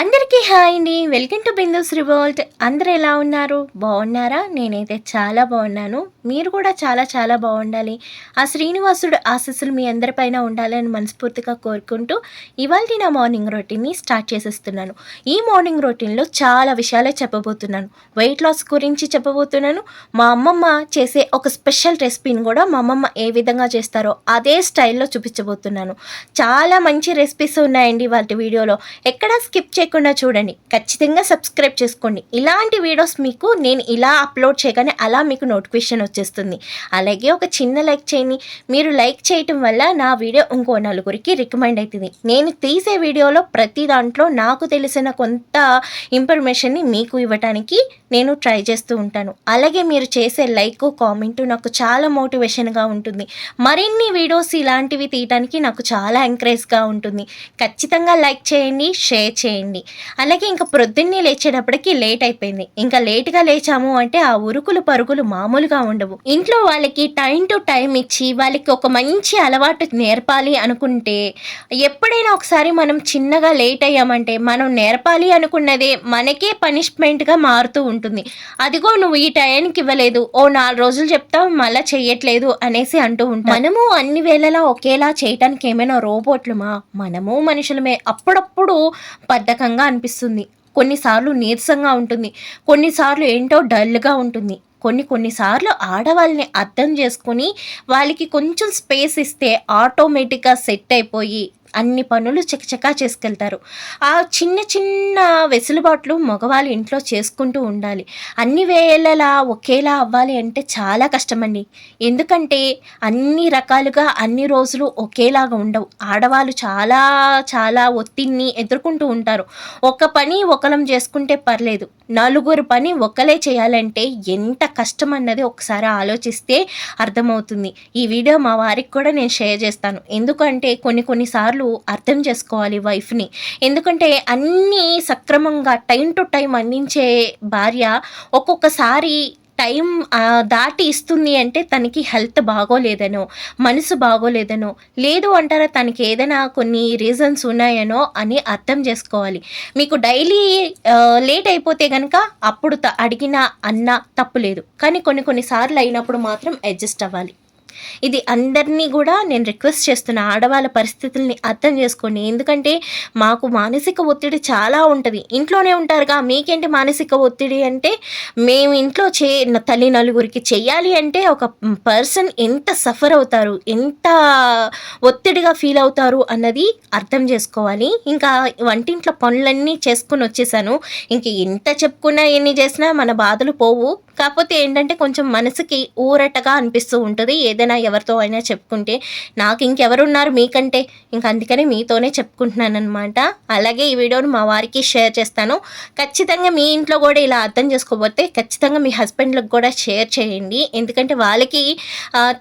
అందరికీ హాయ్ అండి. Welcome to Bindu's revolt. అందరూ ఎలా ఉన్నారు? బాగున్నారా? నేనైతే చాలా బాగున్నాను. మీరు కూడా చాలా చాలా బాగుండాలి. ఆ శ్రీనివాసుడు ఆశీస్సులు మీ అందరిపైన ఉండాలని మనస్ఫూర్తిగా కోరుకుంటూ ఇవాల్టి నా మార్నింగ్ రొటీన్ని స్టార్ట్ చేసేస్తున్నాను. ఈ మార్నింగ్ రొటీన్లో చాలా విషయాలే చెప్పబోతున్నాను. వెయిట్ లాస్ గురించి చెప్పబోతున్నాను. మా అమ్మమ్మ చేసే ఒక స్పెషల్ రెసిపీని కూడా మా అమ్మమ్మ ఏ విధంగా చేస్తారో అదే స్టైల్లో చూపించబోతున్నాను. చాలా మంచి రెసిపీస్ ఉన్నాయండి వాటి వీడియోలో. ఎక్కడా స్కిప్ చేయకుండా చూడండి. ఖచ్చితంగా సబ్స్క్రైబ్ చేసుకోండి. ఇలాంటి వీడియోస్ మీకు నేను ఇలా అప్లోడ్ చేయగానే అలా మీకు నోటిఫికేషన్ వచ్చేస్తుంది. అలాగే ఒక చిన్న లైక్ చేయండి. మీరు లైక్ చేయటం వల్ల నా వీడియో ఇంకో నలుగురికి రికమెండ్ అవుతుంది. నేను తీసే వీడియోలో ప్రతి దాంట్లో నాకు తెలిసిన కొంత ఇన్ఫర్మేషన్ని మీకు ఇవ్వటానికి నేను ట్రై చేస్తూ ఉంటాను. అలాగే మీరు చేసే లైక్ కామెంట్ నాకు చాలా మోటివేషన్గా ఉంటుంది. మరిన్ని వీడియోస్ ఇలాంటివి తీయడానికి నాకు చాలా ఎంకరేజ్గా ఉంటుంది. ఖచ్చితంగా లైక్ చేయండి, షేర్ చేయండి. అలాగే ఇంకా ప్రొద్దున్నే లేచేటప్పటికి లేట్ అయిపోయింది. ఇంకా లేట్గా లేచాము అంటే ఆ ఉరుకులు పరుగులు మామూలుగా ఉండవు. ఇంట్లో వాళ్ళకి టైం టు టైం ఇచ్చి వాళ్ళకి ఒక మంచి అలవాటు నేర్పాలి అనుకుంటే ఎప్పుడైనా ఒకసారి మనం చిన్నగా లేట్ అయ్యామంటే మనం నేర్పాలి అనుకున్నదే మనకే పనిష్మెంట్గా మారుతూ ఉంటుంది. అదిగో నువ్వు ఈ టైంకి ఇవ్వలేదు, ఓ 4 రోజులు చెప్తావు మళ్ళీ చెయ్యట్లేదు అనేసి అంటూ ఉంటాం. మనము అన్ని వేళలా ఒకేలా చేయటానికి ఏమైనా రోబోట్లుమా? మనము మనుషులమే. అప్పుడప్పుడు బద్ధకంగా అనిపిస్తుంది, కొన్నిసార్లు నీరసంగా ఉంటుంది, కొన్నిసార్లు ఏంటో డల్గా ఉంటుంది. కొన్నిసార్లు ఆడవాళ్ళని అర్థం చేసుకొని వాళ్ళకి కొంచెం స్పేస్ ఇస్తే ఆటోమేటిక్గా సెట్ అయిపోయి అన్ని పనులు చకచకా చేసుకెళ్తారు. ఆ చిన్న చిన్న వెసులుబాట్లు మగవాళ్ళు ఇంట్లో చేసుకుంటూ ఉండాలి. అన్ని వేళలా ఒకేలా అవ్వాలి అంటే చాలా కష్టమండి. ఎందుకంటే అన్ని రకాలుగా అన్ని రోజులు ఒకేలాగా ఉండవు. ఆడవాళ్ళు చాలా చాలా ఒత్తిడిని ఎదుర్కొంటూ ఉంటారు. ఒక పని ఒకలం చేసుకుంటే పర్లేదు, నలుగురు పని ఒక్కలే చేయాలంటే ఎంత కష్టం అన్నది ఒకసారి ఆలోచిస్తే అర్థమవుతుంది. ఈ వీడియో మా వారికి కూడా నేను షేర్ చేస్తాను. ఎందుకంటే కొన్నిసార్లు అర్థం చేసుకోవాలి వైఫ్ని. ఎందుకంటే అన్నీ సక్రమంగా టైం టు టైం అందించే భార్య ఒక్కొక్కసారి టైం దాటి ఇస్తుంది అంటే తనకి హెల్త్ బాగోలేదనో, మనసు బాగోలేదనో, లేదు అంటారా తనకి ఏదైనా కొన్ని రీజన్స్ ఉన్నాయనో అని అర్థం చేసుకోవాలి. మీకు డైలీ లేట్ అయిపోతే కనుక అప్పుడు అడిగిన అన్న తప్పు లేదు, కానీ కొన్నిసార్లు అయినప్పుడు మాత్రం అడ్జస్ట్ అవ్వాలి. ఇది అందరినీ కూడా నేను రిక్వెస్ట్ చేస్తున్న, ఆడవాళ్ళ పరిస్థితుల్ని అర్థం చేసుకోండి. ఎందుకంటే మాకు మానసిక ఒత్తిడి చాలా ఉంటుంది. ఇంట్లోనే ఉంటారుగా, మీకేంటి మానసిక ఒత్తిడి అంటే, మేము ఇంట్లో తల్లి నలుగురికి చెయ్యాలి అంటే ఒక పర్సన్ ఎంత సఫర్ అవుతారు, ఎంత ఒత్తిడిగా ఫీల్ అవుతారు అన్నది అర్థం చేసుకోవాలి. ఇంకా వంటింట్లో పనులన్నీ చేసుకుని వచ్చేసాను. ఇంక ఎంత చెప్పుకున్నా ఎన్ని చేసినా మన బాధలు పోవు. కాకపోతే ఏంటంటే కొంచెం మనసుకి ఊరటగా అనిపిస్తూ ఉంటుంది ఏదైనా ఎవరితో అయినా చెప్పుకుంటే. నాకు ఇంకెవరున్నారు మీకంటే, ఇంక అందుకని మీతోనే చెప్పుకుంటున్నాను అనమాట. అలాగే ఈ వీడియోని మా వారికి షేర్ చేస్తాను. ఖచ్చితంగా మీ ఇంట్లో కూడా ఇలా అర్థం చేసుకోకపోతే ఖచ్చితంగా మీ హస్బెండ్లకు కూడా షేర్ చేయండి. ఎందుకంటే వాళ్ళకి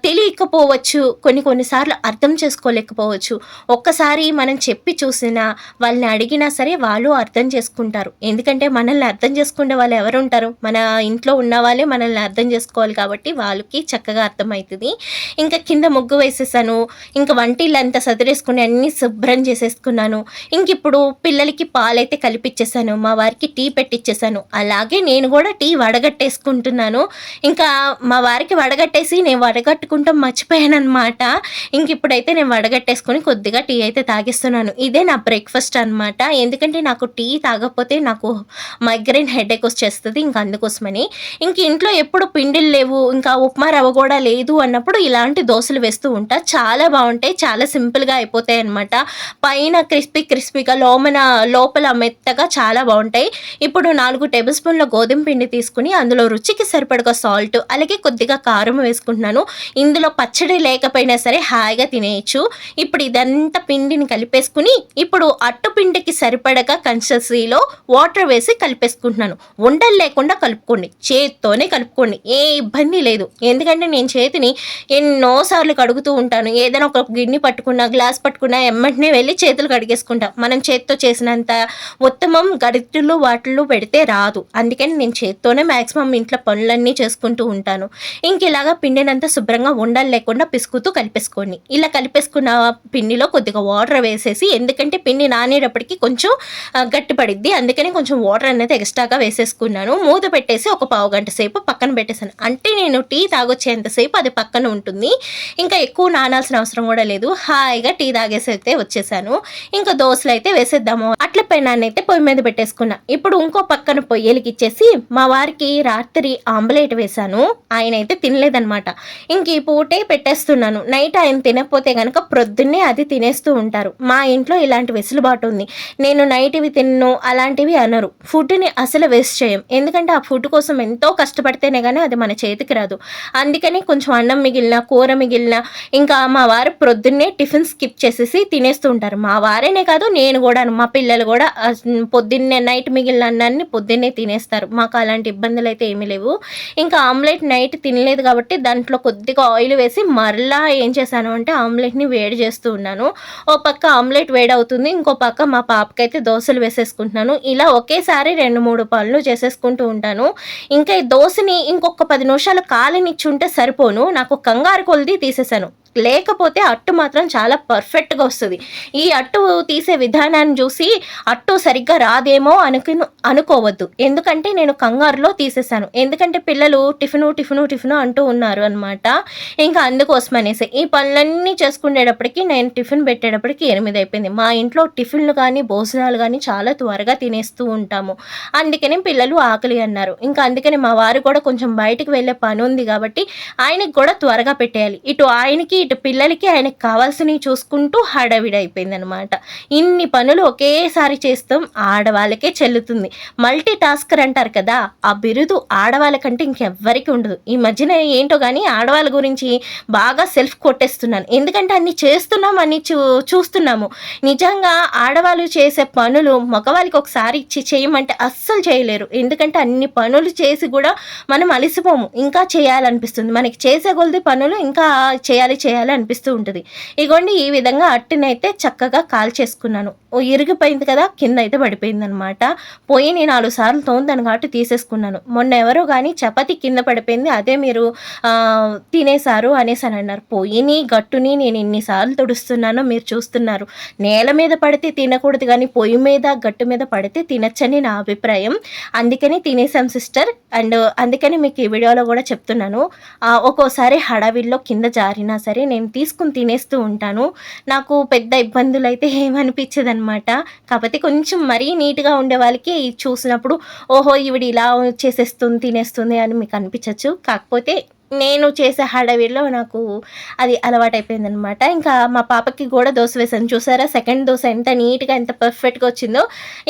తెలియకపోవచ్చు, కొన్నిసార్లు అర్థం చేసుకోలేకపోవచ్చు. ఒక్కసారి మనం చెప్పి చూసినా, వాళ్ళని అడిగినా సరే వాళ్ళు అర్థం చేసుకుంటారు. ఎందుకంటే మనల్ని అర్థం చేసుకునే వాళ్ళు ఎవరు ఉంటారు? మన ఇంట్లో ఉన్న వాళ్ళే మనల్ని అర్థం చేసుకోవాలి. కాబట్టి వాళ్ళకి చక్కగా అర్థమవుతుంది. ఇంకా కింద ముగ్గు వేసేసాను. ఇంకా వంటిల్లు అంతా సదిరేసుకుని అన్నీ శుభ్రం చేసేసుకున్నాను. ఇంక ఇప్పుడు పిల్లలకి పాలైతే కలిపిచ్చేసాను, మా వారికి టీ పెట్టిచ్చేసాను. అలాగే నేను కూడా టీ వడగట్టేసుకుంటున్నాను. ఇంకా మా వారికి వడగట్టేసి నేను వడగట్టుకుంటాం మర్చిపోయాను అనమాట. ఇంక ఇప్పుడైతే నేను వడగట్టేసుకొని కొద్దిగా టీ అయితే తాగిస్తున్నాను. ఇదే నా బ్రేక్ఫాస్ట్ అనమాట. ఎందుకంటే నాకు టీ తాగకపోతే నాకు మైగ్రేన్ హెడేక్ వచ్చేస్తుంది. ఇంక అందుకోసమని ఇంక ఇంట్లో ఎప్పుడు పిండిలు లేవు, ఇంకా ఉప్మా రవ్వ కూడా లేదు అన్నప్పుడు ఇలాంటి దోశలు వేస్తూ ఉంటా. చాలా బాగుంటాయి, చాలా సింపుల్గా అయిపోతాయి అనమాట. పైన క్రిస్పీగా లోపల మెత్తగా చాలా బాగుంటాయి. ఇప్పుడు 4 టేబుల్ స్పూన్ల గోధుమ పిండి తీసుకుని అందులో రుచికి సరిపడగా సాల్ట్, అలాగే కొద్దిగా కారం వేసుకుంటున్నాను. ఇందులో పచ్చడి లేకపోయినా సరే హాయిగా తినేయచ్చు. ఇప్పుడు ఇదంతా పిండిని కలిపేసుకుని ఇప్పుడు అట్టు పిండికి సరిపడగా కన్సిస్టెన్సీలో వాటర్ వేసి కలిపేసుకుంటున్నాను. ఉండలు లేకుండా కలుపుకోండి. చేత్తో చేత్తోనే కలుపుకోండి, ఏ ఇబ్బంది లేదు. ఎందుకంటే నేను చేతిని ఎన్నోసార్లు కడుగుతూ ఉంటాను. ఏదైనా ఒక గిన్నె పట్టుకున్నా, గ్లాస్ పట్టుకున్నా ఎమ్మటనే వెళ్ళి చేతులు కడిగేసుకుంటాం. మనం చేత్తో చేసినంత ఉత్తమం గరిటెలు వాటిల్లో పెడితే రాదు. అందుకని నేను చేత్తోనే మ్యాక్సిమం ఇంట్లో పనులన్నీ చేసుకుంటూ ఉంటాను. ఇంక ఇలాగా పిండినంతా శుభ్రంగా ఉండలు లేకుండా పిసుకుతూ కలిపేసుకోండి. ఇలా కలిపేసుకున్న పిండిలో కొద్దిగా వాటర్ వేసేసి, ఎందుకంటే పిండి నానేటప్పటికి కొంచెం గట్టిపడిద్ది, అందుకని కొంచెం వాటర్ అనేది ఎక్స్ట్రాగా వేసేసుకున్నాను. మూత పెట్టేసి ఒక పావు గంట సేపు పక్కన పెట్టేశాను. అంటే నేను టీ తాగొచ్చేంతసేపు అది పక్కన ఉంటుంది. ఇంకా ఎక్కువ నానాల్సిన అవసరం కూడా లేదు. హాయిగా టీ తాగేసి అయితే వచ్చేసాను. ఇంకా దోశలు అయితే వేసేద్దాము. అట్ల పెనాన్ని అయితే పొయ్యి మీద పెట్టేసుకున్నా. ఇప్పుడు ఇంకో పక్కన పొయ్యిలకి ఇచ్చేసి మా వారికి రాత్రి ఆమ్లెట్ వేశాను. ఆయన అయితే తినలేదనమాట. ఇంక ఈ పూటే పెట్టేస్తున్నాను. నైట్ ఆయన తినకపోతే కనుక ప్రొద్దున్నే అది తినేస్తూ ఉంటారు. మా ఇంట్లో ఇలాంటి వెసులుబాటు ఉంది. నేను నైట్ ఇవి తిన్ను అలాంటివి అనరు. ఫుడ్ని అసలు వేస్ట్ చేయం. ఎందుకంటే ఆ ఫుడ్ కోసం ఎంతో కష్టపడితేనే కానీ అది మన చేతికి రాదు. అందుకని కొంచెం అన్నం మిగిలిన, కూర మిగిలిన, ఇంకా మా వారు ప్రొద్దున్నే టిఫిన్ స్కిప్ చేసేసి తినేస్తూ ఉంటారు. మా వారేనే కాదు, నేను కూడా, మా పిల్లలు కూడా పొద్దున్నే నైట్ మిగిలిన అన్నాన్ని పొద్దున్నే తినేస్తారు. మాకు అలాంటి ఇబ్బందులు అయితే ఏమీ లేవు. ఇంకా ఆమ్లెట్ నైట్ తినలేదు కాబట్టి దాంట్లో కొద్దిగా ఆయిల్ వేసి మరలా ఏం చేశాను అంటే ఆమ్లెట్ని వేడి చేస్తూ ఉన్నాను. ఓ పక్క ఆమ్లెట్ వేడవుతుంది, ఇంకో పక్క మా పాపకైతే దోశలు వేసేసుకుంటున్నాను. ఇలా ఒకేసారి 2-3 పనులు చేసేసుకుంటూ ఉంటాను. ఇంకా ఈ దోశని ఇంకొక 10 నిమిషాలు కాలనిచ్చుంటే సరిపోను, నాకు కంగారు కొలిది తీసేశాను. లేకపోతే అట్టు మాత్రం చాలా పర్ఫెక్ట్గా వస్తుంది. ఈ అట్టు తీసే విధానాన్ని చూసి అట్టు సరిగ్గా రాదేమో అనుకోవద్దు. ఎందుకంటే నేను కంగారులో తీసేసాను. ఎందుకంటే పిల్లలు టిఫిను అంటూ ఉన్నారు అనమాట. ఇంకా అందుకోసం అనేసి ఈ పనులన్నీ చేసుకునేటప్పటికి నేను టిఫిన్ పెట్టేటప్పటికి 8 అయిపోయింది. మా ఇంట్లో టిఫిన్లు కానీ భోజనాలు కానీ చాలా త్వరగా తినేస్తూ ఉంటాము. అందుకని పిల్లలు ఆకలి అన్నారు. ఇంకా అందుకని మా వారు కూడా కొంచెం బయటకు వెళ్ళే పని ఉంది కాబట్టి ఆయనకి కూడా త్వరగా పెట్టేయాలి. ఇటు ఆయనకి ఇటు పిల్లలకి ఆయనకి కావాల్సినవి చూసుకుంటూ హడావిడి అయిపోయింది అనమాట. ఇన్ని పనులు ఒకేసారి చేస్తాం ఆడవాళ్ళకే చెల్లుతుంది. మల్టీ టాస్కర్ అంటారు కదా, ఆ బిరుదు ఆడవాళ్ళకంటే ఇంకెవ్వరికి ఉండదు. ఈ మధ్యన ఏంటో కానీ ఆడవాళ్ళ గురించి బాగా సెల్ఫ్ కొట్టేస్తున్నాను. ఎందుకంటే అన్ని చేస్తున్నాం, అన్ని చూస్తున్నాము. నిజంగా ఆడవాళ్ళు చేసే పనులు మగవాళ్ళకి ఒకసారి ఇచ్చి చేయమంటే అస్సలు చేయలేరు. ఎందుకంటే అన్ని పనులు చేసి కూడా మనం అలసిపోము, ఇంకా చేయాలనిపిస్తుంది. మనకి చేసే కొలది పనులు ఇంకా చేయాలి అనిపిస్తూ ఉంటుంది. ఇగోండి ఈ విధంగా అట్టినైతే చక్కగా కాల్చేసుకున్నాను. ఇరిగిపోయింది కదా, కింద అయితే పడిపోయింది అనమాట. పొయ్యిని 4 సార్లు తోముతాను కాబట్టి తీసేసుకున్నాను. మొన్న ఎవరో కానీ చపాతీ కింద పడిపోయింది, అదే మీరు తినేశారు అనేసి అని అన్నారు. పొయ్యిని గట్టుని నేను ఎన్నిసార్లు తుడుస్తున్నానో మీరు చూస్తున్నారు. నేల మీద పడితే తినకూడదు కానీ పొయ్యి మీద గట్టు మీద పడితే తినచ్చని నా అభిప్రాయం. అందుకని తినేసాం సిస్టర్. అండ్ అందుకని మీకు ఈ వీడియోలో కూడా చెప్తున్నాను, ఒక్కోసారి హడావిల్లో కింద జారినా సరే నేను తీసుకుని తినేస్తూ ఉంటాను. నాకు పెద్ద ఇబ్బందులు అయితే ఏమనిపించదు అనమాట. కాకపోతే కొంచెం మరీ నీట్గా ఉండే వాళ్ళకి చూసినప్పుడు ఓహో ఈవిడ ఇలా చేసేస్తుంది తినేస్తుంది అని మీకు అనిపించవచ్చు. కాకపోతే నేను చేసే హడావిడిలో నాకు అది అలవాటైపోయిందనమాట. ఇంకా మా పాపకి కూడా దోశ వేసాను. చూసారా సెకండ్ దోశ ఎంత నీట్గా ఎంత పర్ఫెక్ట్గా వచ్చిందో.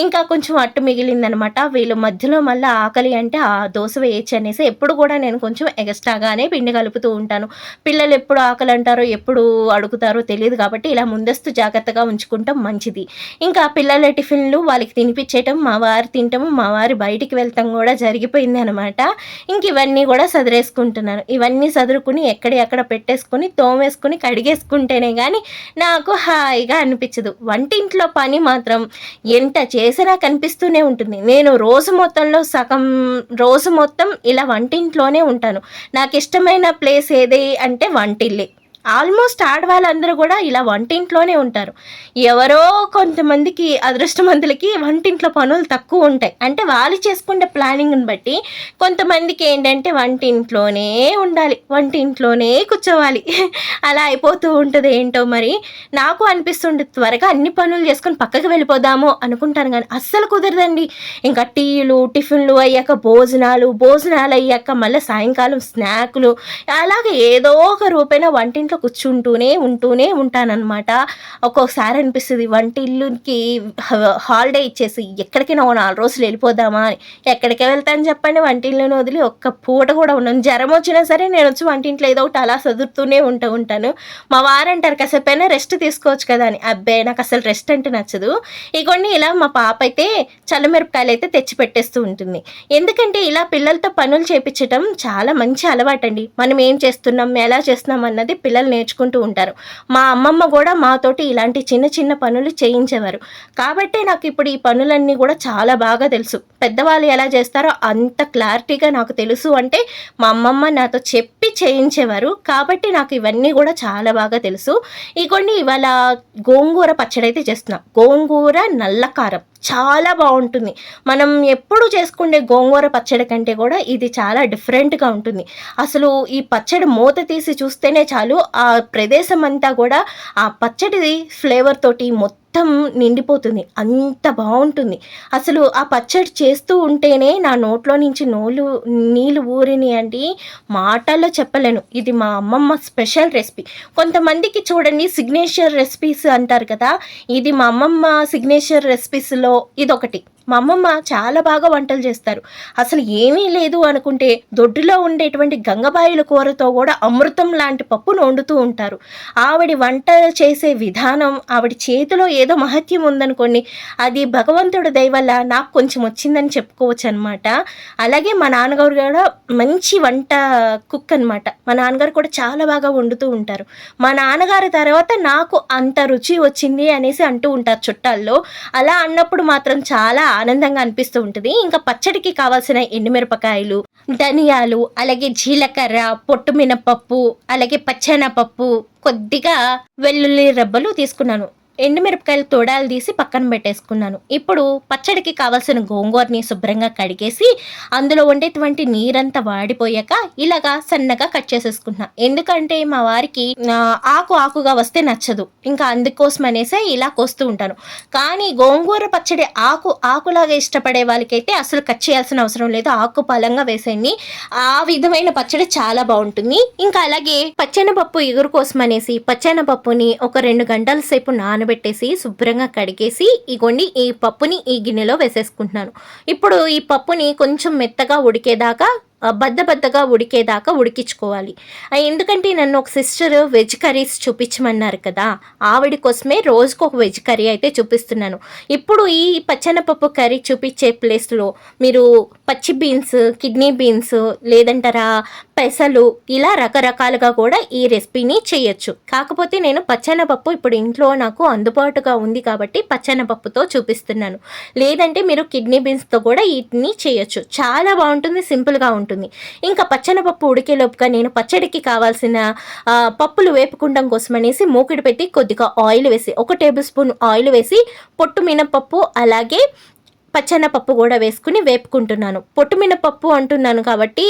ఇంకా కొంచెం అట్టు మిగిలిందనమాట. వీళ్ళు మధ్యలో మళ్ళీ ఆకలి అంటే ఆ దోశ వేయచ్చు అనేసి ఎప్పుడు కూడా నేను కొంచెం ఎక్స్ట్రాగానే పిండి కలుపుతూ ఉంటాను. పిల్లలు ఎప్పుడు ఆకలి అంటారో ఎప్పుడు అడుగుతారో తెలియదు కాబట్టి ఇలా ముందస్తు జాగ్రత్తగా ఉంచుకుంటాం మంచిది. ఇంకా పిల్లల టిఫిన్లు వాళ్ళకి తినిపించేయటం, మా వారు తినటము, మా వారు బయటికి వెళ్తాం కూడా జరిగిపోయింది అనమాట. ఇంక ఇవన్నీ కూడా సదిరేసుకుంటున్నాను. ఇవన్నీ సదురుకుని ఎక్కడ పెట్టేసుకుని తోమేసుకుని కడిగేసుకుంటేనే కానీ నాకు హాయిగా అనిపించదు. వంటింట్లో పని మాత్రం ఎంత చేసినా కనిపిస్తూనే ఉంటుంది. నేను రోజు మొత్తం ఇలా వంటింట్లోనే ఉంటాను. నాకు ఇష్టమైన ప్లేస్ ఏది అంటే వంటిల్లే. ఆల్మోస్ట్ ఆడవాళ్ళందరూ కూడా ఇలా వంటింట్లోనే ఉంటారు. ఎవరో కొంతమందికి అదృష్టవంతులకి వంటింట్లో పనులు తక్కువ ఉంటాయి. అంటే వాళ్ళు చేసుకునే ప్లానింగ్ని బట్టి కొంతమందికి ఏంటంటే వంటింట్లోనే ఉండాలి, వంటింట్లోనే కూర్చోవాలి, అలా అయిపోతూ ఉంటుంది. ఏంటో మరి నాకు అనిపిస్తుండే త్వరగా అన్ని పనులు చేసుకొని పక్కకి వెళ్ళిపోదాము అనుకుంటాను కానీ అస్సలు కుదరదండి. ఇంకా టీలు టిఫిన్లు అయ్యాక భోజనాలు అయ్యాక మళ్ళీ సాయంకాలం స్నాక్లు, అలాగే ఏదో ఒక రూపైన వంటింట్లో వంటింట్లో ఉంటూనే ఉంటానన్నమాట. ఒక్కొక్కసారి అనిపిస్తది వంటిల్లుకి హాలిడే ఇచ్చేసి ఎక్కడికైనా ఓ 4 రోజులు వెళ్ళిపోదామా అని. ఎక్కడికి వెళ్తాను చెప్పండి, వంటిల్లుని వదిలి ఒక్క పూట కూడా ఉండను. జ్వరం వచ్చినా సరే నేనొచ్చి వంటింట్లో ఏదో ఒకటి అలా సదురుతూనే ఉంటాను. మా వారంటారు కాసేపైనా రెస్ట్ తీసుకోవచ్చు కదా అని. అబ్బే నాకసలు రెస్ట్ అంటే నచ్చదు. ఇగోండి ఇలా మా పాప అయితే చల్లమిరపకాయలైతే తెచ్చి పెట్టేస్తూ ఉంటుంది. ఎందుకంటే ఇలా పిల్లలతో పనులు చేపించటం చాలా మంచి అలవాటండి. మనం ఏం చేస్తున్నాం, ఎలా చేస్తున్నాం అన్నది పిల్లలు నేర్చుకుంటూ ఉంటారు. మా అమ్మమ్మ కూడా మాతోటి ఇలాంటి చిన్న చిన్న పనులు చేయించేవారు. కాబట్టే నాకు ఇప్పుడు ఈ పనులన్నీ కూడా చాలా బాగా తెలుసు. పెద్దవాళ్ళు ఎలా చేస్తారో అంత క్లారిటీగా నాకు తెలుసు అంటే మా అమ్మమ్మ నాతో చెప్పి చేయించేవారు. కాబట్టి నాకు ఇవన్నీ కూడా చాలా బాగా తెలుసు. ఇగోండి ఇవాళ గోంగూర పచ్చడి అయితే చేస్తున్నా. గోంగూర నల్ల కారం చాలా బాగుంటుంది. మనం ఎప్పుడు చేసుకునే గోంగూర పచ్చడి కంటే కూడా ఇది చాలా డిఫరెంట్గా ఉంటుంది. అసలు ఈ పచ్చడి మూత తీసి చూస్తేనే చాలు ఆ ప్రదేశం అంతా కూడా ఆ పచ్చడి ఫ్లేవర్ తోటి మొత్తం నిండిపోతుంది. అంత బాగుంటుంది. అసలు ఆ పచ్చడి చేస్తూ ఉంటేనే నా నోట్లో నుంచి నీళ్ళు ఊరిని అండి, మాటల్లో చెప్పలేను. ఇది మా అమ్మమ్మ స్పెషల్ రెసిపీ. కొంతమందికి చూడండి సిగ్నేచర్ రెసిపీస్ అంటారు కదా, ఇది మా అమ్మమ్మ సిగ్నేచర్ రెసిపీస్లో ఇదొకటి. మా అమ్మమ్మ చాలా బాగా వంటలు చేస్తారు. అసలు ఏమీ లేదు అనుకుంటే దొడ్డులో ఉండేటువంటి గంగబాయిల కూరతో కూడా అమృతం లాంటి పప్పును వండుతూ ఉంటారు. ఆవిడ వంట చేసే విధానం, ఆవిడ చేతిలో ఏదో మహత్యం ఉందనుకోండి, అది భగవంతుడి దయ వల్ల నాకు కొంచెం వచ్చిందని చెప్పుకోవచ్చు అనమాట. అలాగే మా నాన్నగారు కూడా మంచి వంట కుక్ అనమాట. మా నాన్నగారు కూడా చాలా బాగా వండుతూ ఉంటారు. మా నాన్నగారి తర్వాత నాకు అంత రుచి వచ్చింది అనేసి అంటూ ఉంటారు చుట్టాల్లో. అలా అన్నప్పుడు మాత్రం చాలా ఆనందంగా అనిపిస్తూ ఉంటుంది. ఇంకా పచ్చడికి కావాల్సిన ఎండుమిరపకాయలు, ధనియాలు, అలాగే జీలకర్ర, పొట్టు మినపప్పు, అలాగే పచ్చెనపప్పు, కొద్దిగా వెల్లుల్లి రెబ్బలు తీసుకున్నాను. ఎండుమిరపకాయలు తోడాలు తీసి పక్కన పెట్టేసుకున్నాను. ఇప్పుడు పచ్చడికి కావాల్సిన గోంగూరని శుభ్రంగా కడిగేసి అందులో ఉండేటువంటి నీరంతా వాడిపోయాక ఇలాగా సన్నగా కట్ చేసేసుకుంటున్నా. ఎందుకంటే మా వారికి ఆకుగా వస్తే నచ్చదు. ఇంకా అందుకోసం అనేసి ఇలా కోస్తూ ఉంటాను. కానీ గోంగూర పచ్చడి ఆకులాగా ఇష్టపడే వాళ్ళకైతే అసలు కట్ చేయాల్సిన అవసరం లేదు. ఆకు పలంగా వేసేయండి. ఆ విధమైన పచ్చడి చాలా బాగుంటుంది. ఇంకా అలాగే పచ్చెనపప్పు ఎగురు కోసం అనేసి పచ్చెనపప్పుని ఒక 2 గంటల సేపు నానబెట్టేసి శుభ్రంగా కడిగేసి ఇగోండి ఈ పప్పుని ఈ గిన్నెలో వేసేసుకుంటున్నాను. ఇప్పుడు ఈ పప్పుని కొంచెం మెత్తగా ఉడికేదాకా బద్దగా ఉడికేదాకా ఉడికించుకోవాలి. ఎందుకంటే నన్ను ఒక సిస్టర్ వెజ్ కర్రీస్ చూపించమన్నారు కదా, ఆవిడ కోసమే రోజుకు ఒక వెజ్ కర్రీ అయితే చూపిస్తున్నాను. ఇప్పుడు ఈ పచ్చెనపప్పు కర్రీ చూపించే ప్లేస్లో మీరు పచ్చి బీన్స్, కిడ్నీ బీన్స్, లేదంటారా పెసలు, ఇలా రకరకాలుగా కూడా ఈ రెసిపీని చేయొచ్చు. కాకపోతే నేను పచ్చెనపప్పు ఇప్పుడు ఇంట్లో నాకు అందుబాటుగా ఉంది కాబట్టి పచ్చెనపప్పుతో చూపిస్తున్నాను. లేదంటే మీరు కిడ్నీ బీన్స్తో కూడా వీటిని చేయొచ్చు. చాలా బాగుంటుంది, సింపుల్గా ఉంటుంది. ఇంకా పచ్చెనపప్పు ఉడికేలోపుగా నేను పచ్చడికి కావాల్సిన పప్పులు వేపుకుండం కోసం అనేసి మూకిడి పెట్టి కొద్దిగా ఆయిల్ వేసి 1 టేబుల్ స్పూన్ ఆయిల్ వేసి పొట్టు మినపప్పు అలాగే పచ్చెనపప్పు కూడా వేసుకుని వేపుకుంటున్నాను. పొట్టు మినపప్పు అంటున్నాను కాబట్టి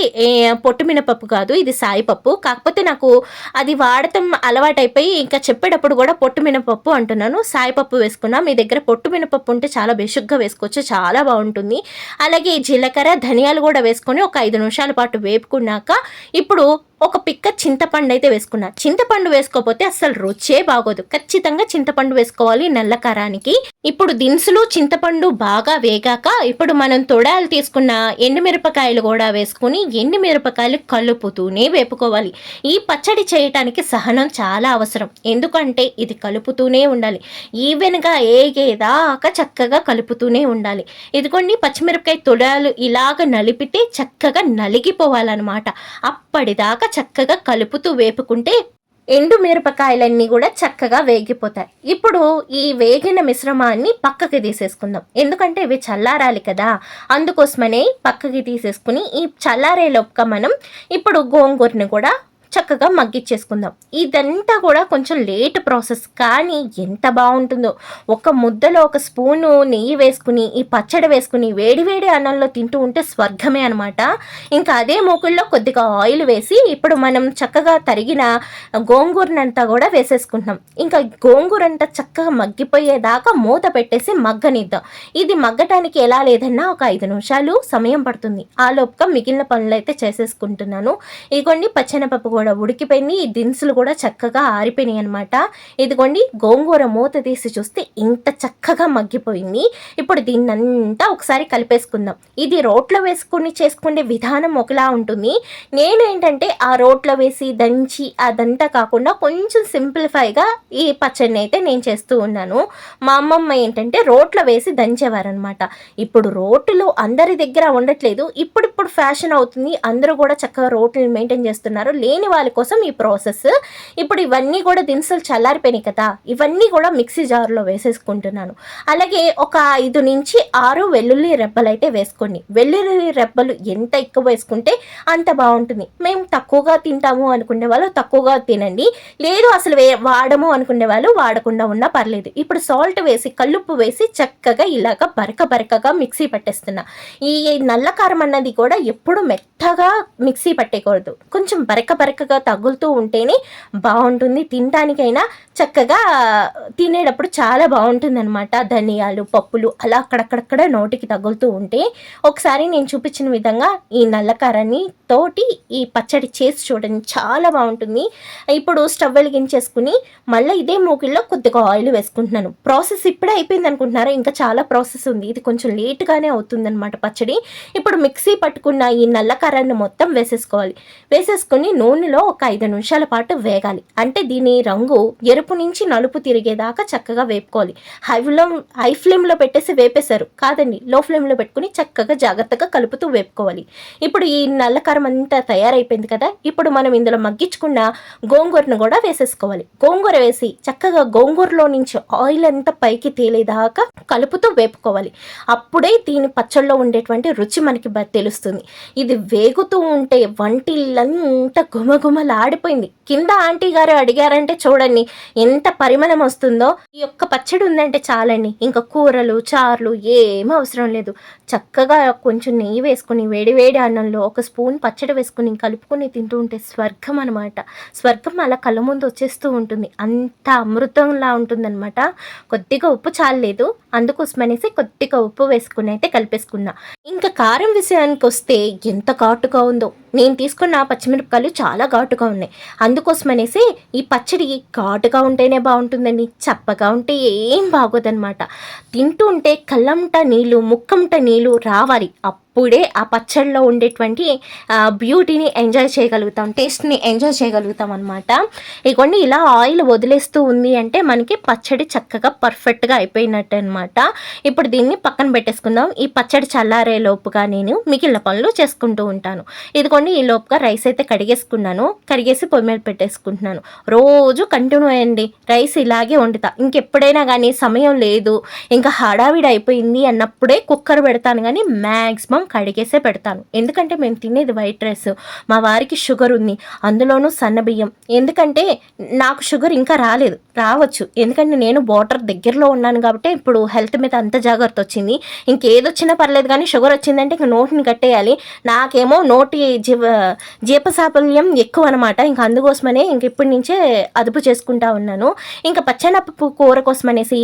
పొట్టు మినపప్పు కాదు, ఇది సాయిపప్పు. కాకపోతే నాకు అది వాడటం అలవాటైపోయి ఇంకా చెప్పేటప్పుడు కూడా పొట్టు మినపప్పు అంటున్నాను. సాయిపప్పు వేసుకున్నా. మీ దగ్గర పొట్టు మినపప్పు ఉంటే చాలా బేషుగ్గా వేసుకోవచ్చు, చాలా బాగుంటుంది. అలాగే జీలకర్ర, ధనియాలు కూడా వేసుకొని ఒక 5 నిమిషాల పాటు వేపుకున్నాక ఇప్పుడు ఒక పిక్క చింతపండు అయితే వేసుకున్నా. చింతపండు వేసుకోకపోతే అస్సలు రుచే బాగోదు. ఖచ్చితంగా చింతపండు వేసుకోవాలి నల్ల కారానికి. ఇప్పుడు దినుసులు, చింతపండు బాగా వేగాక ఇప్పుడు మనం తొడాలు తీసుకున్న ఎండుమిరపకాయలు కూడా వేసుకుని ఎండుమిరపకాయలు కలుపుతూనే వేపుకోవాలి. ఈ పచ్చడి చేయటానికి సహనం చాలా అవసరం. ఎందుకంటే ఇది కలుపుతూనే ఉండాలి. ఈవెన్గా ఏగేదాకా చక్కగా కలుపుతూనే ఉండాలి. ఇదిగోండి పచ్చిమిరపకాయ తొడాలు ఇలాగ నలిపితే చక్కగా నలిగిపోవాలన్నమాట. అప్పటిదాకా చక్కగా కలుపుతూ వేపుకుంటే ఎండు మిరపకాయలన్నీ కూడా చక్కగా వేగిపోతాయి. ఇప్పుడు ఈ వేగిన మిశ్రమాన్ని పక్కకి తీసేసుకుందాం. ఎందుకంటే ఇవి చల్లారాలి కదా, అందుకోసమనే పక్కకి తీసేసుకుని ఈ చల్లారేలోపుగా మనం ఇప్పుడు గోంగూరని కూడా చక్కగా మగ్గిచ్చేసుకుందాం. ఇదంతా కూడా కొంచెం లేట్ ప్రాసెస్, కానీ ఎంత బాగుంటుందో. ఒక ముద్దలో 1 స్పూను నెయ్యి వేసుకుని ఈ పచ్చడి వేసుకుని వేడివేడి అన్నంలో తింటూ ఉంటే స్వర్గమే అనమాట. ఇంకా అదే మూకుల్లో కొద్దిగా ఆయిల్ వేసి ఇప్పుడు మనం చక్కగా తరిగిన గోంగూరనంతా కూడా వేసేసుకుంటున్నాం. ఇంకా గోంగూర అంతా చక్కగా మగ్గిపోయేదాకా మూత పెట్టేసి మగ్గనిద్దాం. ఇది మగ్గటానికి ఎలా లేదన్నా ఒక 5 నిమిషాలు సమయం పడుతుంది. ఆ లోపుగా మిగిలిన పనులు అయితే చేసేసుకుంటున్నాను. ఇగోండి పచ్చెనపప్పు కూడా ఉడికిపోయింది, ఈ దినుసులు కూడా చక్కగా ఆరిపోయినాయి అనమాట. ఇదిగోండి గోంగూర మూత తీసి చూస్తే ఇంత చక్కగా మగ్గిపోయింది. ఇప్పుడు దీన్నంతా ఒకసారి కలిపేసుకుందాం. ఇది రోట్లో వేసుకుని చేసుకునే విధానం ఒకలా ఉంటుంది. నేను ఏంటంటే ఆ రోట్లో వేసి దంచి అదంతా కాకుండా కొంచెం సింప్లిఫైగా ఈ పచ్చడిని అయితే నేను చేస్తూ ఉన్నాను. మా అమ్మమ్మ ఏంటంటే రోట్లో వేసి దంచేవారనమాట. ఇప్పుడు రోట్లో అందరి దగ్గర ఉండట్లేదు, ఇప్పుడు ఫ్యాషన్ అవుతుంది, అందరూ కూడా చక్కగా రోట్లు మెయింటైన్ చేస్తున్నారు. లేని వాళ్ళ కోసం ఈ ప్రాసెస్. ఇప్పుడు ఇవన్నీ కూడా దినుసులు చల్లారిపోయినాయి కదా, ఇవన్నీ కూడా మిక్సీ జార్లో వేసేసుకుంటున్నాను. అలాగే ఒక 5 నుంచి 6 వెల్లుల్లి రెబ్బలు అయితే వేసుకోండి. వెల్లుల్లి రెబ్బలు ఎంత ఎక్కువ వేసుకుంటే అంత బాగుంటుంది. మేము తక్కువగా తింటాము అనుకునే వాళ్ళు తక్కువగా తినండి, లేదు అసలు వాడము అనుకునే వాళ్ళు వాడకుండా ఉన్నా పర్లేదు. ఇప్పుడు సాల్ట్ వేసి కల్లుప్పు వేసి చక్కగా ఇలాగ బరకగా మిక్సీ పట్టేస్తున్నా. ఈ నల్ల కారం అన్నది కూడా ఎప్పుడు మెత్తగా మిక్సీ పట్టేయకూడదు, కొంచెం బరకగా తగులుతూ ఉంటేనే బాగుంటుంది. తినడానికైనా చక్కగా తినేటప్పుడు చాలా బాగుంటుంది అనమాట. ధనియాలు పప్పులు అలా అక్కడక్కడ నోటికి తగులుతూ ఉంటే ఒకసారి నేను చూపించిన విధంగా ఈ నల్లకారాన్ని తోటి ఈ పచ్చడి చేసి చూడండి, చాలా బాగుంటుంది. ఇప్పుడు స్టవ్ వెలిగించేసుకుని మళ్ళీ ఇదే మూకిల్లో కొద్దిగా ఆయిల్ వేసుకుంటున్నాను. ప్రాసెస్ ఇప్పుడే అయిపోయింది అనుకుంటున్నారా, ఇంకా చాలా ప్రాసెస్ ఉంది. ఇది కొంచెం లేట్గానే అవుతుంది అనమాట పచ్చడి. ఇప్పుడు మిక్సీ పట్టుకున్న ఈ నల్లకారాన్ని మొత్తం వేసేసుకుని నూనెలో ఒక 5 నిమిషాల పాటు వేగాలి. అంటే దీని రంగు ఎరుపు నుంచి నలుపు తిరిగేదాకా చక్కగా వేపుకోవాలి. హై ఫ్లేమ్లో పెట్టేసి వేపేశారు కాదండి, లో ఫ్లేమ్లో పెట్టుకుని చక్కగా జాగ్రత్తగా కలుపుతూ వేపుకోవాలి. ఇప్పుడు ఈ నల్లకారం అంతా తయారైపోయింది కదా, ఇప్పుడు మనం ఇందులో మగ్గించుకున్న గోంగూరను కూడా వేసేసుకోవాలి. గోంగూర వేసి చక్కగా గోంగూరలో నుంచి ఆయిల్ అంతా పైకి తేలేదాకా కలుపుతూ వేపుకోవాలి. అప్పుడే దీని పచ్చళ్ళలో ఉండేటువంటి రుచి మనకి తెలుస్తుంది. ఇది వేగుతూ ఉంటే వంటిల్లంతా గుమగుమలాడిపోయింది. కింద ఆంటీ గారు అడిగారంటే చూడండి ఎంత పరిమళం వస్తుందో. ఈ యొక్క పచ్చడి ఉందంటే చాలండి, ఇంకా కూరలు చారులు ఏం అవసరం లేదు. చక్కగా కొంచెం నెయ్యి వేసుకుని వేడి అన్నంలో ఒక స్పూన్ పచ్చడి వేసుకుని కలుపుకొని తింటూ ఉంటే స్వర్గం అనమాట. స్వర్గం అలా కళ్ళ ముందు వచ్చేస్తూ ఉంటుంది, అంత అమృతంలా ఉంటుందన్నమాట. కొద్దిగా ఉప్పు చాలలేదు, అందుకోసమనేసి కొద్దిగా ఉప్పు వేసుకుని అయితే కలిపేసుకున్నా. ఇంకా కారం విషయానికి వస్తే ఎంత ఘాటుగా ఉందో. నేను తీసుకున్న పచ్చిమిరపకాయలు చాలా ఘాటుగా ఉన్నాయి, అందుకోసమనేసి ఈ పచ్చడి ఘాటుగా ఉంటేనే బాగుంటుందండి, చప్పగా ఉంటే ఏం బాగోదన్నమాట. తింటూ ఉంటే కళ్ళంట నీళ్ళు ముక్కంట నీళ్ళు రావాలి, అప్పుడే ఆ పచ్చడిలో ఉండేటువంటి బ్యూటీని ఎంజాయ్ చేయగలుగుతాం, టేస్ట్ని ఎంజాయ్ చేయగలుగుతాం అనమాట. ఇదిగోండి ఇలా ఆయిల్ వదిలేస్తూ ఉంది అంటే మనకి పచ్చడి చక్కగా పర్ఫెక్ట్గా అయిపోయినట్టు అనమాట. ఇప్పుడు దీన్ని పక్కన పెట్టేసుకుందాం. ఈ పచ్చడి చల్లారే లోపుగా నేను మిగిలిన పనులు చేసుకుంటూ ఉంటాను. ఇదిగోండి ఈ లోపుగా రైస్ అయితే కడిగేసుకున్నాను, కడిగేసి పొయ్యి మీద పెట్టేసుకుంటున్నాను. రోజు కంటిన్యూ అయ్యండి రైస్ ఇలాగే వండుతా. ఇంకెప్పుడైనా కానీ సమయం లేదు ఇంకా హడావిడి అయిపోయింది అన్నప్పుడే కుక్కర్ పెడతాను, కానీ మ్యాక్సిమం కడిగేసే పెడతాను. ఎందుకంటే మేము తినేది వైట్ రైస్, మా వారికి షుగర్ ఉంది, అందులోనూ సన్నబియ్యం. ఎందుకంటే నాకు షుగర్ ఇంకా రావచ్చు, ఎందుకంటే నేను బోర్డర్ దగ్గరలో ఉన్నాను కాబట్టి ఇప్పుడు హెల్త్ మీద అంత జాగ్రత్త వచ్చింది. ఇంకేదొచ్చినా పర్లేదు కానీ షుగర్ వచ్చిందంటే ఇంక నోటిని కట్టేయాలి. నాకేమో నోటి జీపసాఫల్యం ఎక్కువ అనమాట. ఇంకా అందుకోసమనే ఇంక ఇప్పటి నుంచే అదుపు చేసుకుంటా ఉన్నాను. ఇంకా పచ్చెనపప్పు కూర కోసం అనేసి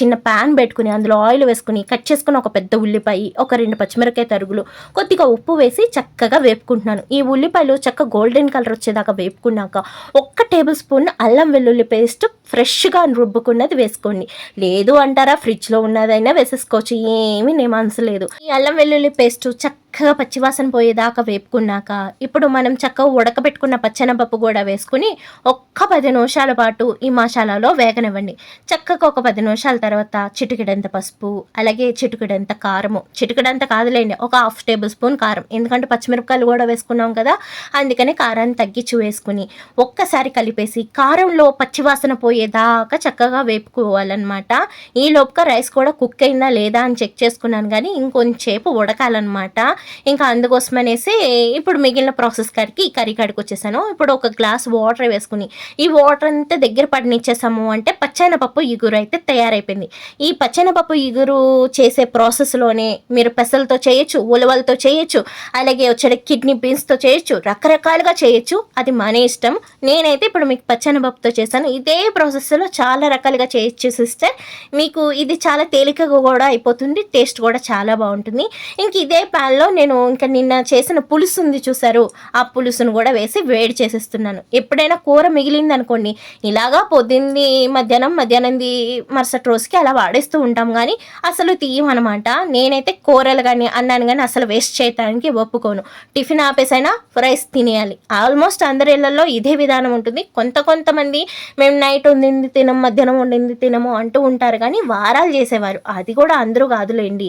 చిన్న ప్యాన్ పెట్టుకుని అందులో ఆయిల్ వేసుకుని కట్ చేసుకుని ఒక పెద్ద ఉల్లిపాయ, ఒక 2 పచ్చిమిరకాయ తరుగులు, కొద్దిగా ఉప్పు వేసి చక్కగా వేపుకుంటున్నాను. ఈ ఉల్లిపాయలు చక్కగా గోల్డెన్ కలర్ వచ్చేదాకా వేపుకున్నాక 1 టేబుల్ స్పూన్ అల్లం వెల్లుల్లి పేస్ట్ ఫ్రెష్గా రుబ్బుకున్నది వేసుకోండి. లేదు అంటారా ఫ్రిడ్జ్లో ఉన్నదైనా వేసేసుకోవచ్చు, ఏమీ నేను మనసు లేదు. ఈ అల్లం వెల్లుల్లి పేస్ట్ చక్కగా పచ్చివాసన పోయేదాకా వేపుకున్నాక ఇప్పుడు మనం చక్కగా ఉడకబెట్టుకున్న పచ్చెనపప్పు కూడా వేసుకుని ఒక్క 10 నిమిషాల పాటు ఈ మసాలాలో వేగనివ్వండి. చక్కగా ఒక 10 నిమిషాల తర్వాత చిటికెడంత పసుపు, అలాగే చిటికెడంత కారము, చిటికెడంత కాదులేండి ఒక 1/2 టేబుల్ స్పూన్ కారం, ఎందుకంటే పచ్చిమిరపకాయలు కూడా వేసుకున్నాం కదా, అందుకని కారాన్ని తగ్గించి వేసుకుని ఒక్కసారి కలిపేసి కారంలో పచ్చివాసన పోయేదాకా చక్కగా వేపుకోవాలన్నమాట. ఈ లోపుగా రైస్ కూడా కుక్ అయిందా లేదా అని చెక్ చేసుకున్నాను, కానీ ఇంకొంచేపు ఉడకాలన్నమాట. ఇంకా అందుకోసం అనేసి ఇప్పుడు మిగిలిన ప్రాసెస్ కాడికి కర్రీ కాడికి వచ్చేసాను. ఇప్పుడు ఒక గ్లాస్ వాటర్ వేసుకుని ఈ వాటర్ అంతా దగ్గర పడినిచ్చేసాము అంటే పచ్చెనపప్పు ఇగురు అయితే తయారైపోయింది. ఈ పచ్చెనపప్పు ఇగురు చేసే ప్రాసెస్లోనే మీరు పెసలతో చేయొచ్చు, ఉలవలతో చేయొచ్చు, అలాగే వచ్చే కిడ్నీ బీన్స్తో చేయొచ్చు, రకరకాలుగా చేయొచ్చు, అది మన ఇష్టం. నేనైతే ఇప్పుడు మీకు పచ్చెనపప్పుతో చేశాను. ఇదే ప్రాసెస్లో చాలా రకాలుగా చేయొచ్చు సిస్టర్, మీకు ఇది చాలా తేలికగా కూడా అయిపోతుంది, టేస్ట్ కూడా చాలా బాగుంటుంది. ఇంక ఇదే ప్యాన్లో నేను ఇంకా నిన్న చేసిన పులుసు ఉంది చూసారు, ఆ పులుసును కూడా వేసి వేడి చేసేస్తున్నాను. ఎప్పుడైనా కూర మిగిలింది అనుకోండి, ఇలాగా పొద్దుంది మధ్యాహ్నంది మరుసటి రోజుకి అలా వాడేస్తూ ఉంటాం, కానీ అసలు తీయమనమాట. నేనైతే కూరలు కానీ అన్నాను కానీ అసలు వేస్ట్ చేయడానికి ఒప్పుకోను. టిఫిన్ ఆపేసైనా రైస్ తినేయాలి. ఆల్మోస్ట్ అందరి ఇళ్లలో ఇదే విధానం ఉంటుంది. కొంతమంది మేము నైట్ వండింది తినము, మధ్యాహ్నం వండింది తినము అంటూ ఉంటారు, కానీ వారాలు చేసేవారు, అది కూడా అందరూ కాదులేండి,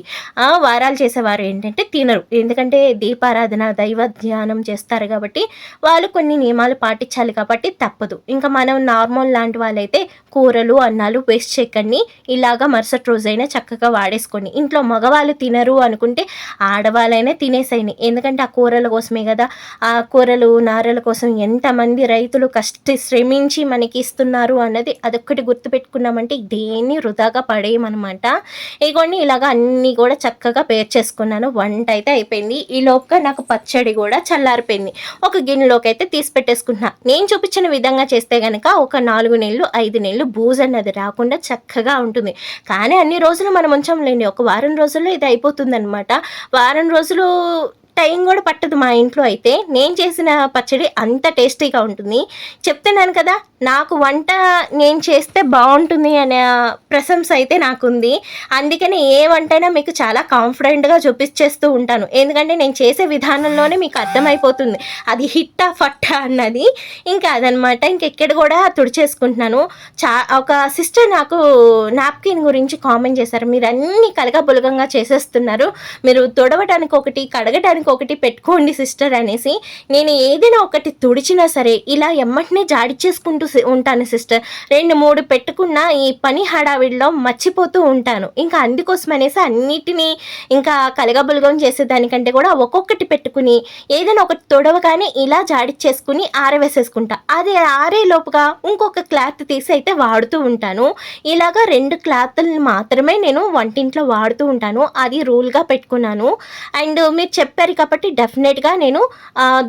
వారాలు చేసేవారు ఏంటంటే తినరు. ఎందుకంటే దీపారాధన దైవ ధ్యానం చేస్తారు కాబట్టి వాళ్ళు కొన్ని నియమాలు పాటించాలి కాబట్టి తప్పదు. ఇంకా మనం నార్మల్ లాంటి వాళ్ళైతే కూరలు అన్నాలు వేస్ట్ చేయకండి, ఇలాగా మరుసటి రోజైనా చక్కగా వాడేసుకోండి. ఇంట్లో మగవాళ్ళు తినరు అనుకుంటే ఆడవాళ్ళైనా తినేసేయండి. ఎందుకంటే ఆ కూరల కోసమే కదా, ఆ కూరలు నారల కోసం ఎంతమంది రైతులు శ్రమించి మనకి ఇస్తున్నారు అన్నది అదొక్కటి గుర్తుపెట్టుకున్నామంటే దేన్ని వృధాగా పడేయమనమాట. ఇగోండి ఇలాగా అన్నీ కూడా చక్కగా పేర్చేసుకున్నాను. వంట అయితే అయిపోయింది. ఈ లోపుగా నాకు పచ్చడి కూడా చల్లారిపోయింది. ఒక గిన్నెలోకి అయితే తీసి పెట్టేసుకుంటున్నా. నేను చూపించిన విధంగా చేస్తే కనుక ఒక 4 నెలలు 5 నెలలు బూజు అన్నది రాకుండా చక్కగా ఉంటుంది. కానీ అన్ని రోజులు మనం ఉంచంలేండి, ఒక వారం రోజుల్లో ఇది అయిపోతుంది అనమాట. వారం రోజులు టైం కూడా పట్టదు మా ఇంట్లో అయితే. నేను చేసిన పచ్చడి అంత టేస్టీగా ఉంటుంది. చెప్తున్నాను కదా, నాకు వంట నేను చేస్తే బాగుంటుంది అనే ప్రశంస అయితే నాకుంది. అందుకని ఏ వంటైనా మీకు చాలా కాన్ఫిడెంట్గా చూపించేస్తూ ఉంటాను. ఎందుకంటే నేను చేసే విధానంలోనే మీకు అర్థమైపోతుంది అది హిట్టా ఫట్టా అన్నది. ఇంకా అదనమాట. ఇంకెక్కడ కూడా తుడిచేసుకుంటున్నాను. ఒక సిస్టర్ నాకు నాప్కిన్ గురించి కామెంట్ చేశారు, మీరు అన్నీ కలగబులగంగా చేసేస్తున్నారు, మీరు తుడవటానికి ఒకటి కడగటానికి ఒకటి పెట్టుకోండి సిస్టర్ అనేసి. నేను ఏదైనా ఒకటి తుడిచినా సరే ఇలా ఎమ్మటినే జాడిచ్చేసుకుంటూ ఉంటాను సిస్టర్. 2-3 పెట్టుకున్న ఈ పని హడావిడిలో మర్చిపోతూ ఉంటాను. ఇంకా అందుకోసం అనేసి అన్నిటినీ ఇంకా కలగబులగం చేసేదానికంటే కూడా ఒక్కొక్కటి పెట్టుకుని ఏదైనా ఒకటి తొడవగానే ఇలా జాడిచ్చేసుకుని ఆరవేసేసుకుంటా. అది ఆరే లోపుగా ఇంకొక క్లాత్ తీసి అయితే వాడుతూ ఉంటాను. ఇలాగా 2 క్లాత్లను మాత్రమే నేను వంటింట్లో వాడుతూ ఉంటాను. అది రూల్గా పెట్టుకున్నాను. అండ్ మీరు చెప్పారు కాబట్టి డెఫినెట్గా నేను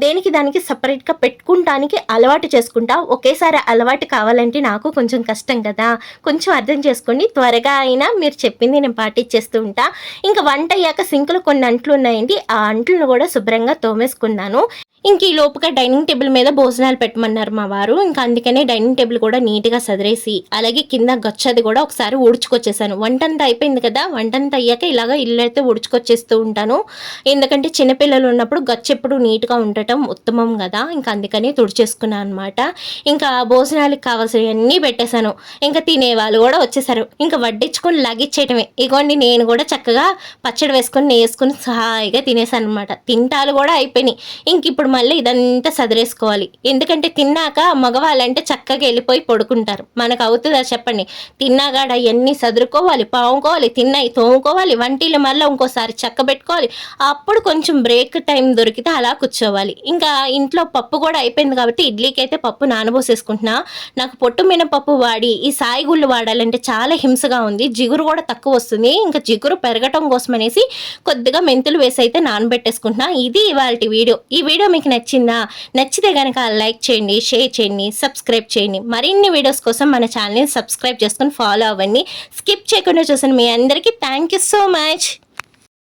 దేనికి దానికి సపరేట్గా పెట్టుకుంటానికి అలవాటు చేసుకుంటా. ఒకేసారి అలవాటు కావాలంటే నాకు కొంచెం కష్టం కదా, కొంచెం అర్థం చేసుకోండి. త్వరగా అయినా మీరు చెప్పింది నేను పాటించేస్తూ ఉంటా. ఇంకా వంట అయ్యాక సింకులు కొన్ని అంట్లు ఉన్నాయండి, ఆ అంట్లను కూడా శుభ్రంగా తోమేసుకున్నాను. ఇంక ఈ లోపుగా డైనింగ్ టేబుల్ మీద భోజనాలు పెట్టమన్నారు మా వారు. ఇంకా అందుకనే డైనింగ్ టేబుల్ కూడా నీట్గా సదిరేసి అలాగే కింద గచ్చది కూడా ఒకసారి ఊడ్చుకొచ్చేసాను. వంటంతా అయిపోయింది కదా, వంటంతా అయ్యాక ఇలాగ ఇల్లు అయితే ఊడ్చుకొచ్చేస్తూ ఉంటాను. ఎందుకంటే చిన్నపిల్లలు ఉన్నప్పుడు గచ్చ ఎప్పుడు నీట్గా ఉండటం ఉత్తమం కదా, ఇంకా అందుకని తుడిచేసుకున్నాను అనమాట. ఇంకా భోజనాలకు కావాల్సినవన్నీ పెట్టేశాను. ఇంకా తినేవాళ్ళు కూడా వచ్చేసారు. ఇంకా వడ్డించుకొని లాగిచ్చేయటమే. ఇగోండి నేను కూడా చక్కగా పచ్చడి వేసుకొని వేసుకొని హాయిగా తినేసాను అనమాట. తింటాలు కూడా అయిపోయినాయి. ఇంక ఇప్పుడు మళ్ళీ ఇదంతా సదిరేసుకోవాలి. ఎందుకంటే తిన్నాక మగవాళ్ళంటే చక్కగా వెళ్ళిపోయి పడుకుంటారు. మనకు అవుతుందా చెప్పండి? తిన్నాగాడ అవన్నీ సదురుకోవాలి, పావుకోవాలి, తిన్నాయి తోముకోవాలి, వంటిలు మళ్ళీ ఇంకోసారి చక్కబెట్టుకోవాలి. అప్పుడు కొంచెం బ్రేక్ టైం దొరికితే అలా కూర్చోవాలి. ఇంకా ఇంట్లో పప్పు కూడా అయిపోయింది కాబట్టి ఇడ్లీకి అయితే పప్పు నానబోసేసుకుంటున్నా. నాకు పొట్టు మినపప్పు వాడి ఈ సాయిగుళ్ళు వాడాలంటే చాలా హింసగా ఉంది. జిగురు కూడా తక్కువ వస్తుంది. ఇంకా జిగురు పెరగటం కోసం అనేసి కొద్దిగా మెంతులు వేసి అయితే నానబెట్టేసుకుంటున్నా. ఇది ఇవాల్టి వీడియో. ఈ వీడియో మీకు నచ్చిందా? నచ్చితే కనుక లైక్ చేయండి, షేర్ చేయండి, సబ్స్క్రైబ్ చేయండి. మరిన్ని వీడియోస్ కోసం మన ఛానల్ని సబ్స్క్రైబ్ చేసుకొని ఫాలో అవ్వండి. స్కిప్ చేయకుండా చూసిన మీ అందరికీ థ్యాంక్ యూ సో మచ్.